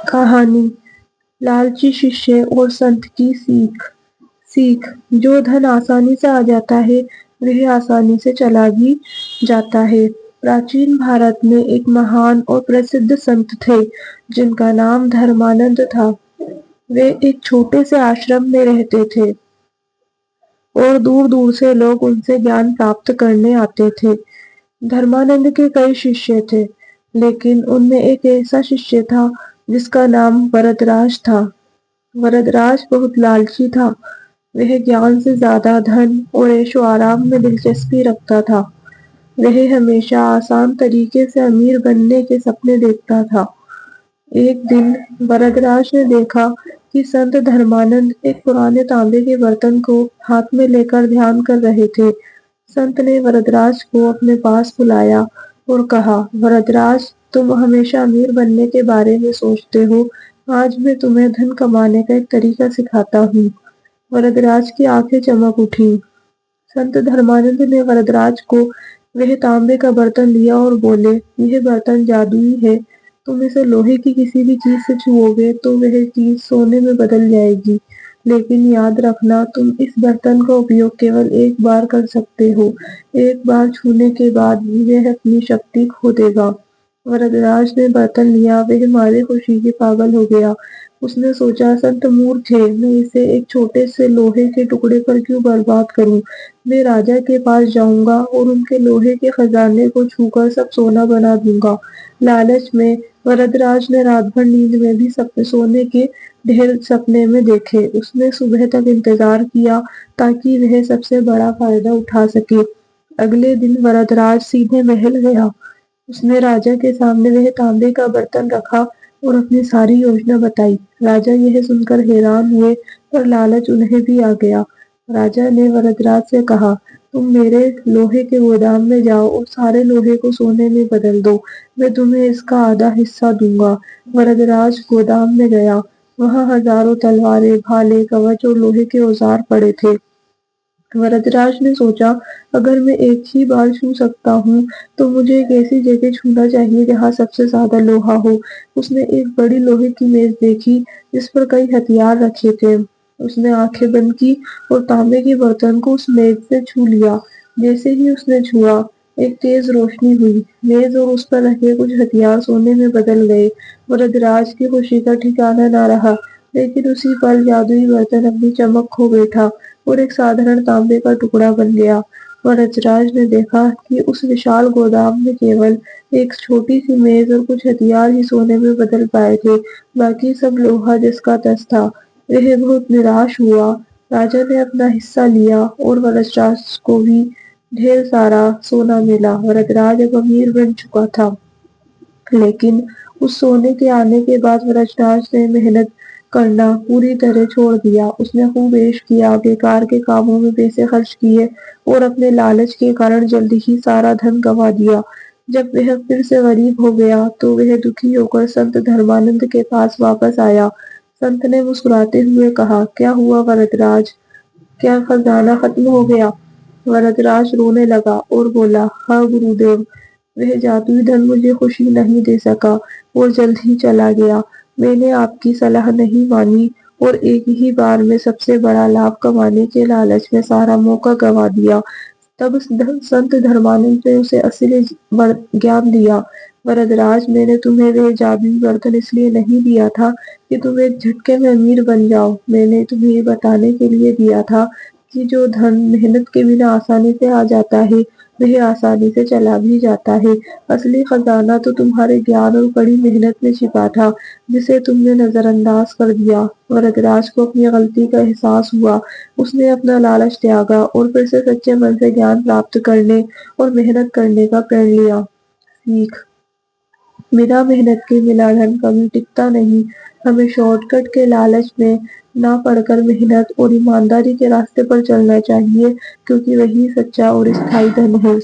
कहानी लालची शिष्य और संत की सीख। जो धन आसानी से आ जाता है वह आसानी से चला भी जाता है। प्राचीन भारत में एक महान और प्रसिद्ध संत थे जिनका नाम धर्मानंद था। वे एक छोटे से आश्रम में रहते थे और दूर दूर से लोग उनसे ज्ञान प्राप्त करने आते थे। धर्मानंद के कई शिष्य थे, लेकिन उनमें एक ऐसा शिष्य था जिसका नाम वरदराज था। वरदराज बहुत लालची था। वह ज्ञान से ज्यादा धन और ऐशो आराम में दिलचस्पी रखता था। वह हमेशा आसान तरीके से अमीर बनने के सपने देखता था। एक दिन वरदराज ने देखा कि संत धर्मानंद एक पुराने तांबे के बर्तन को हाथ में लेकर ध्यान कर रहे थे। संत ने वरदराज को अपने पास बुलाया और कहा, वरदराज, तुम हमेशा अमीर बनने के बारे में सोचते हो। आज मैं तुम्हें धन कमाने का एक तरीका सिखाता हूँ। वरदराज की आंखें चमक उठी। संत धर्मानंद ने वरदराज को वह तांबे का बर्तन लिया और बोले, यह बर्तन जादुई है। तुम इसे लोहे की किसी भी चीज से छुओगे तो वह चीज सोने में बदल जाएगी। लेकिन याद रखना, तुम इस बर्तन का उपयोग केवल एक बार कर सकते हो। एक बार छूने के बाद वह अपनी शक्ति खो देगा। वरदराज ने बर्तन लिया। वह मारे खुशी के पागल हो गया। उसने सोचा, संत मूर्ख है, मैं इसे एक छोटे से लोहे के टुकड़े पर क्यों बर्बाद करूं। मैं राजा के पास जाऊंगा और उनके लोहे के खजाने को छूकर सब सोना बना दूंगा। लालच में वरदराज ने रात भर नींद में भी सोने के ढेर सपने में देखे। उसने सुबह तक इंतजार किया ताकि वह सबसे बड़ा फायदा उठा सके। अगले दिन वरदराज सीधे महल गया। उसने राजा के सामने वह तांबे का बर्तन रखा और अपनी सारी योजना बताई। राजा यह सुनकर हैरान हुए, पर लालच उन्हें भी आ गया। राजा ने वरदराज से कहा, तुम मेरे लोहे के गोदाम में जाओ और सारे लोहे को सोने में बदल दो। मैं तुम्हें इसका आधा हिस्सा दूंगा। वरदराज गोदाम में गया। वहां हजारों तलवारें, भाले, कवच और लोहे के औजार पड़े थे। वरदराज ने सोचा, अगर मैं एक ही बार छू सकता हूँ तो मुझे एक ऐसी जगह छूना चाहिए जहाँ सबसे ज्यादा लोहा हो। उसने एक बड़ी लोहे की मेज देखी जिस पर कई हथियार रखे थे। उसने आंखें बंद की और तांबे के बर्तन को उस मेज से छू लिया। जैसे ही उसने छुआ, एक तेज रोशनी हुई। मेज और उस पर रखे कुछ हथियार सोने में बदल गए। वरदराज की खुशी का ठिकाना न रहा, लेकिन उसी पल जादुई बर्तन अपनी चमक खो बैठा और एक साधारण तांबे का टुकड़ा बन गया। वरदराज ने देखा कि उस विशाल गोदाम में केवल एक छोटी सी मेज और कुछ हथियार ही सोने में बदल पाए थे। बाकी सब लोहा जिसका तस था। वह बहुत निराश हुआ। राजा ने अपना हिस्सा लिया और वरदराज को भी ढेर सारा सोना मिला। वरदराज अब अमीर बन चुका था, लेकिन उस सोने के आने के बाद वरदराज ने मेहनत करना पूरी तरह छोड़ दिया। उसने खूब ऐश किया, बेकार के कामों में पैसे खर्च किए और अपने लालच के कारण जल्दी ही सारा धन गंवा दिया। जब वह फिर से गरीब हो गया तो वह दुखी होकर संत धर्मानंद के पास वापस आया। संत ने मुस्कुराते हुए कहा, क्या हुआ वरदराज, क्या खजाना खत्म हो गया। वरदराज रोने लगा और बोला, हाँ गुरुदेव, वह जादुई धन मुझे खुशी नहीं दे सका और जल्द ही चला गया। मैंने आपकी सलाह नहीं मानी और एक ही बार में सबसे बड़ा लाभ कमाने के लालच में सारा मौका गंवा दिया। तब संत धर्मानंद ने उसे असली ज्ञान दिया। वरदराज, मैंने तुम्हें वह जादुई बर्तन इसलिए नहीं दिया था कि तुम एक झटके में अमीर बन जाओ। मैंने तुम्हें ये बताने के लिए दिया था कि जो धन मेहनत के बिना आसानी से आ जाता है वह आसानी से चला भी जाता है। असली खजाना तो तुम्हारे ज्ञान और कड़ी मेहनत में छिपा था, जिसे तुमने नजरअंदाज कर दिया। वरदराज को अपनी गलती का एहसास हुआ। उसने अपना लालच त्यागा और फिर से सच्चे मन से ज्ञान प्राप्त करने और मेहनत करने का प्रण लिया। सीख, बिना मेहनत के मिला धन कभी टिकता नहीं। हमें शॉर्टकट के लालच में ना पड़कर मेहनत और ईमानदारी के रास्ते पर चलना चाहिए, क्योंकि वही सच्चा और स्थायी धन है।